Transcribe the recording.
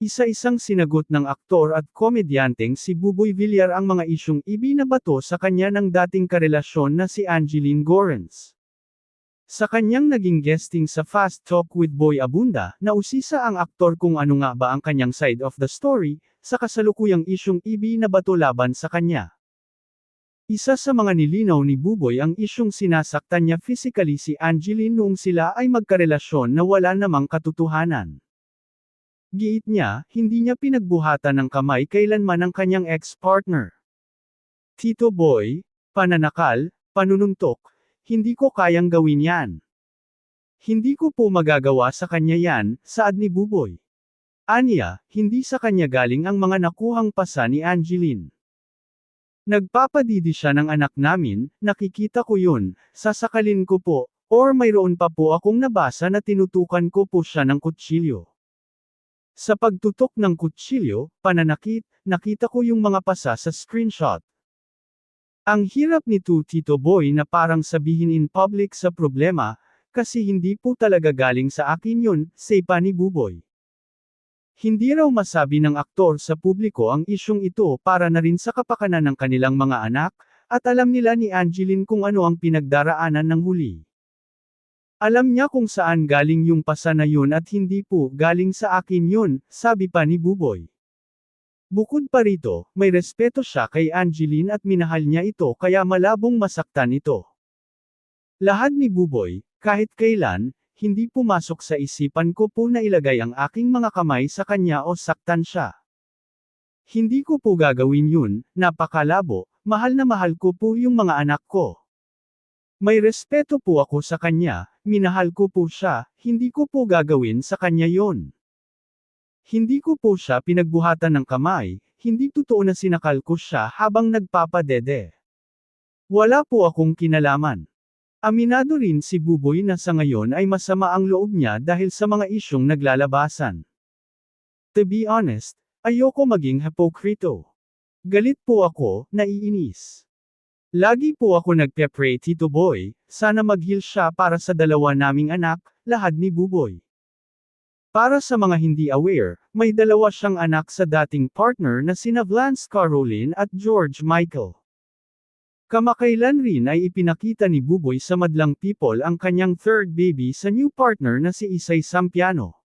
Isa-isang sinagot ng aktor at komedyanteng si Buboy Villar ang mga isyung ibinabato sa kanya ng dating karelasyon na si Angeline Gorens. Sa kanyang naging guesting sa Fast Talk with Boy Abunda, nausisa ang aktor kung ano nga ba ang kanyang side of the story, sa kasalukuyang isyung ibinabato laban sa kanya. Isa sa mga nilinaw ni Buboy ang isyung sinasaktan niya physically si Angeline noong sila ay magkarelasyon na wala namang katotohanan. Giit niya, hindi niya pinagbuhatan ng kamay kailanman ang kanyang ex-partner. Tito Boy, pananakal, panununtok, hindi ko kayang gawin yan. Hindi ko po magagawa sa kanya yan, saad ni Buboy. Aniya, hindi sa kanya galing ang mga nakuhang pasa ni Angeline. Nagpapadidi siya ng anak namin, nakikita ko yun, sasakalin ko po, or mayroon pa po akong nabasa na tinutukan ko po siya ng kutsilyo. Sa pagtutok ng kutsilyo, pananakit, nakita ko yung mga pasa sa screenshot. Ang hirap nito Tito Boy na parang sabihin in public sa problema, kasi hindi po talaga galing sa akin yun, say pa ni Buboy. Hindi raw masabi ng aktor sa publiko ang isyung ito para na rin sa kapakanan ng kanilang mga anak, at alam nila ni Angeline kung ano ang pinagdaraanan ng huli. Alam niya kung saan galing yung pasa na yun at hindi po galing sa akin yun, sabi pa ni Buboy. Bukod pa rito, may respeto siya kay Angeline at minahal niya ito kaya malabong masaktan ito. Lahad ni Buboy, kahit kailan, hindi pumasok sa isipan ko po na ilagay ang aking mga kamay sa kanya o saktan siya. Hindi ko po gagawin yun, napakalabo, mahal na mahal ko po yung mga anak ko. May respeto po ako sa kanya, minahal ko po siya, hindi ko po gagawin sa kanya yon. Hindi ko po siya pinagbuhatan ng kamay, hindi totoo na sinakal ko siya habang nagpapadede. Wala po akong kinalaman. Aminado rin si Buboy na sa ngayon ay masama ang loob niya dahil sa mga isyong naglalabasan. To be honest, ayoko maging hipokrito. Galit po ako, naiinis. Lagi po ako nagpe-pray Tito Boy, sana mag-heal siya para sa dalawa naming anak, lahad ni Buboy. Para sa mga hindi aware, may dalawa siyang anak sa dating partner na sina Vlance Caroline at George Michael. Kamakailan rin ay ipinakita ni Buboy sa madlang people ang kanyang third baby sa new partner na si Isay Sampiano.